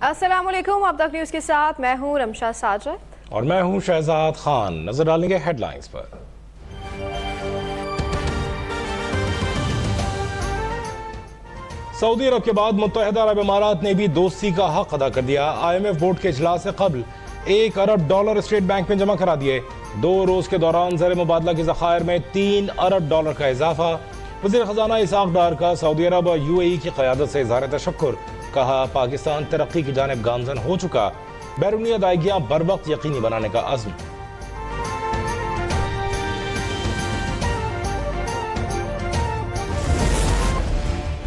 अस्सलाम वालेकुम, अब तक न्यूज़ के साथ मैं हूँ रमशा साजद और मैं हूँ शहजाद खान। नजर डालेंगे हेडलाइंस पर। सऊदी अरब के बाद मुत्तहिदा अरब इमारात ने भी दोस्ती का हक अदा कर दिया। IMF बोर्ड के इजलास से कबल $1 अरब स्टेट बैंक में जमा करा दिए। 2 रोज के दौरान ज़र मुबादला के ज़खायर में $3 अरब का इजाफा। वज़ीर ख़जाना इसाक डार का सऊदी अरब और UAE की क़यादत से इज़हार तशक्कुर। कहा पाकिस्तान तरक्की की जानिब गामज़न हो चुका। बैरूनी अदायगियाँ बर वक्त यकीनी बनाने का अज़्म।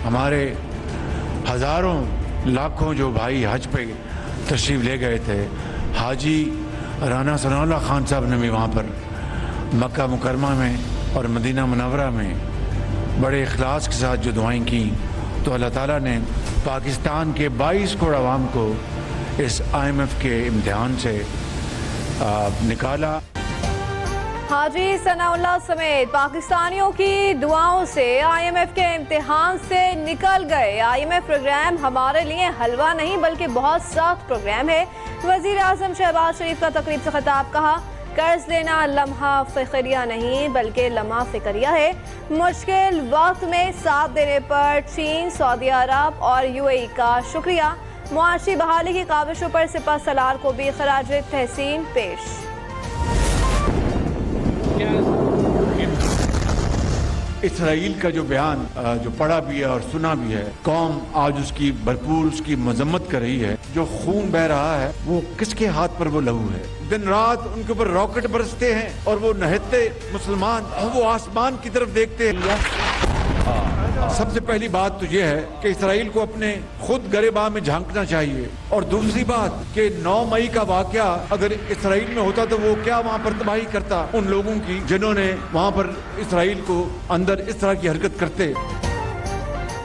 हमारे हज़ारों लाखों जो भाई हज पे तशरीफ़ ले गए थे, हाजी राना सनाउल्लाह खान साहब ने भी वहाँ पर मक्का मुकरमा में और मदीना मुनव्वरा में बड़े इखलास के साथ जो दुआएं की, तो अल्लाह ताला ने पाकिस्तान के 22 करोड़ आवाम को इस IMF के इम्तिहान से निकाला। हाजी सनाउल्लाह समेत पाकिस्तानियों की दुआओं से IMF के इम्तिहान से निकल गए। IMF प्रोग्राम हमारे लिए हलवा नहीं बल्कि बहुत सख्त प्रोग्राम है। वजीर आजम शहबाज शरीफ का तकरीब से खिताब। कहा कर्ज लेना लम्हा फिक्रिया नहीं बल्कि लम्हा फिक्रिया है। मुश्किल वक्त में साथ देने पर चीन, सऊदी अरब और UAE का शुक्रिया। मुआशी बहाली की काविशों पर सिपह सलार को भी खराज तहसीन पेश। इसराइल का जो बयान जो पढ़ा भी है और सुना भी है, कौम आज उसकी भरपूर उसकी मजम्मत कर रही है। जो खून बह रहा है वो किसके हाथ पर वो लहू है? दिन रात उनके ऊपर रॉकेट बरसते हैं और वो नहते मुसलमान और वो आसमान की तरफ देखते हैं। सबसे पहली बात तो ये है कि इसराइल को अपने खुद गरेबां में झांकना चाहिए। और दूसरी बात कि 9 मई का वाकया अगर इसराइल में होता तो वो क्या वहाँ पर तबाही करता उन लोगों की जिन्होंने वहाँ पर इसराइल को अंदर इस तरह की हरकत करते।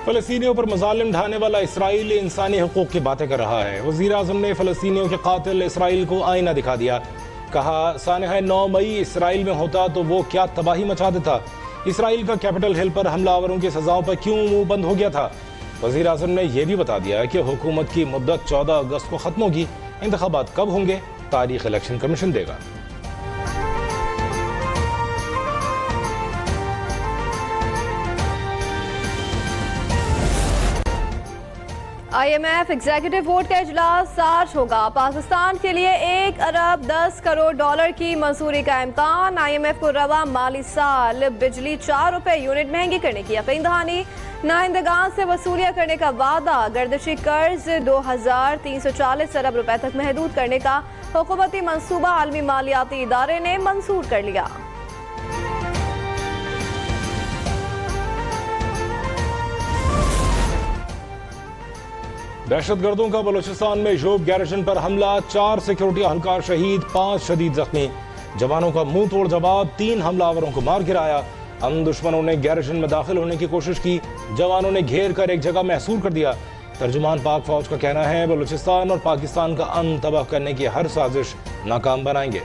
फलस्तीनियों पर मजालिम ढाने वाला इसराइल इंसानी हुकूक की बातें कर रहा है। वज़ीर आज़म ने फलस्तीनियों के कातिल इसराइल को आईना दिखा दिया। कहा सानह 9 मई इसराइल में होता तो वो क्या तबाही मचा देता। इसराइल का कैपिटल हिल पर हमलावरों की सजाओं पर क्यों मुंह बंद हो गया था। वज़ीर आज़म ने यह भी बता दिया कि हुकूमत की मुद्दत 14 अगस्त को ख़त्म होगी। इंतखाबात कब होंगे तारीख इलेक्शन कमीशन देगा। IMF एग्जीक्यूटिव बोर्ड का इजलास आज होगा। पाकिस्तान के लिए $1 अरब 10 करोड़ की मंजूरी का इम्कान। IMF को रवा माली साल बिजली ₹4 यूनिट महंगी करने की यकीन दहानी। नुमाइंदगान से वसूलियां करने का वादा। गर्दिशी कर्ज 2340 अरब रुपए तक महदूद करने का हुकूमती मंसूबा आलमी मालियाती इदारे ने मंजूर कर लिया। दहशतगर्दों का बलूचिस्तान में योब गैरिसन पर हमला। 4 सिक्योरिटी अहलकार शहीद, 5 शदीद जख्मी। जवानों का मुंह तोड़ जवाब। 3 हमलावरों को मार गिराया। हम दुश्मनों ने गैरिसन में दाखिल होने की कोशिश की। जवानों ने घेर कर एक जगह महसूर कर दिया। तर्जुमान पाक फौज का कहना है बलूचिस्तान और पाकिस्तान का अमन तबाह करने की हर साजिश नाकाम बनाएंगे।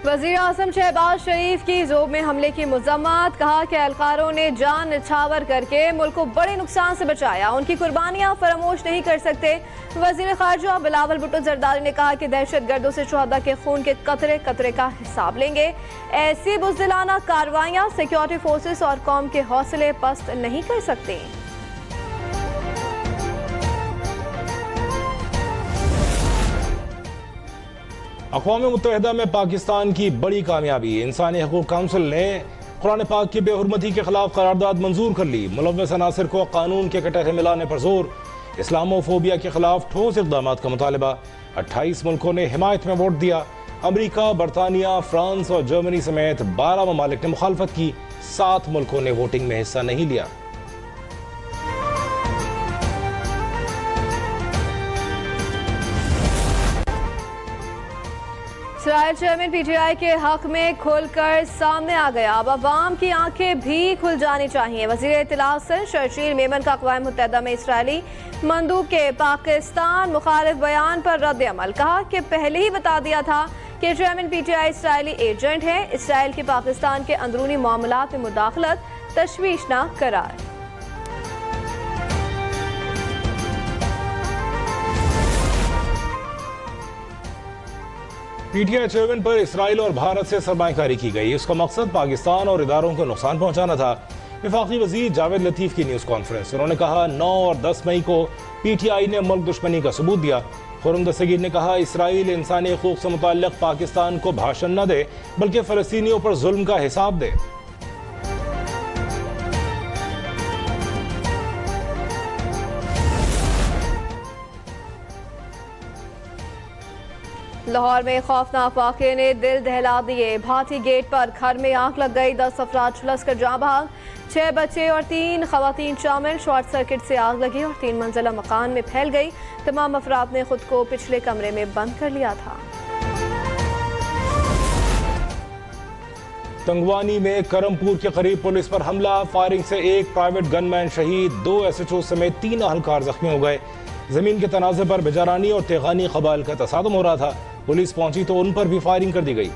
वज़ीर आज़म शहबाज शरीफ की जोब में हमले की मज़म्मत। कहा कि एहलकारों ने जान निछावर करके मुल्क को बड़े नुकसान से बचाया। उनकी कुर्बानियां फरामोश नहीं कर सकते। वज़ीर ख़ारजा बिलावल भुट्टो ज़रदारी ने कहा कि दहशतगर्दों से शुहदा के खून के कतरे कतरे का हिसाब लेंगे। ऐसी बुज़दिलाना कार्रवाइयां सिक्योरिटी फोर्सेस और कौम के हौसले पस्त नहीं कर सकती। अक़वाम मुत्तहिदा में पाकिस्तान की बड़ी कामयाबी। इंसानी हकूक़ काउंसिल ने कुरान पाक की बेहुरमती के खिलाफ करारदाद मंजूर कर ली। मुलव्वस अनासिर को कानून के कटहरे मिलाने पर जोर। इस्लामोफोबिया के खिलाफ ठोस इक़दामात का मुतालबा। 28 मुल्कों ने हिमायत में वोट दिया। अमरीका, बरतानिया, फ्रांस और जर्मनी समेत 12 ममालिक ने मुखालफत की। 7 मुल्कों ने वोटिंग में हिस्सा नहीं लिया। इसराइल चेयरमैन PTI के हक में खुलकर सामने आ गया। अब अवाम की आंखें भी खुल जानी चाहिए। वज़ीर इत्तलात शर्जील मेमन का अक़वाम मुत्तहिदा में इसराइली मंदूब के पाकिस्तान मुखालिफ बयान पर रद्द अमल। कहा कि पहले ही बता दिया था کہ chairman P T I Israeli agent ہیں. اسرائیل کی پاکستان کے اندرونی معاملات میں مداخلت تشویشناک قرار. پی ٹی آئی چیئرمین پر اسرائیل اور بھارت سے سرمایہ کاری کی گئی. اس کا مقصد پاکستان اور اداروں کو نقصان پہنچانا تھا. وفاقی وزیر جاوید لطیف کی نیوز کانفرنس. انہوں نے کہا 9 اور 10 مئی کو پی ٹی آئی نے ملک دشمنی کا ثبوت دیا. خرم دستگیر نے کہا اسرائیل انسانی حقوق سے متعلق پاکستان کو بھاشن نہ دے بلکہ فلسطینیوں پر ظلم کا حساب دے. لاہور میں خوفناک واقعے نے دل دہلا دیے. بھاٹی گیٹ پر گھر میں آگ لگ گئی. 10 افراد جھلس کر جاں بحق. 6 بچے اور 3 خواتین شامل. شارٹ سرکٹ سے آگ لگی اور 3 منزلہ مکان میں پھیل گئی. تمام افراد نے خود کو پچھلے کمرے میں بند کر لیا تھا. تنگوانی میں کرمپور کے قریب پولیس پر حملہ. فائرنگ سے ایک پرائیویٹ گن مین شہید. 2 ایس ایچ او سمیت 3 اہلکار زخمی ہو گئے. زمین کے تنازع پر بجارانی اور تیغانی قبائل کا تصادم ہو رہا تھا. پولیس پہنچی تو ان پر بھی فائرنگ کر دی گئی.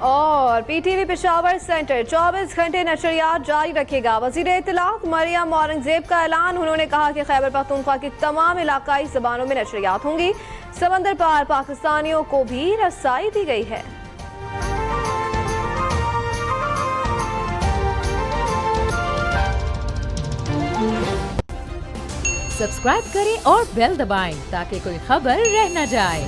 اور P T V Peshawar centre 24 گھنٹے نشریات جاری رکھے گا. وزیر اطلاعات مریم اورنگزیب کا اعلان. انہوں نے کہا کہ خیبر پختونخوا کی تمام علاقائی زبانوں میں نشریات ہوں گی. سمندر پار پاکستانیوں کو بھی رسائی دی گئی ہے. سبسکرائب کریں اور بیل دبائیں تاکہ کوئی خبر رہ نہ جائے.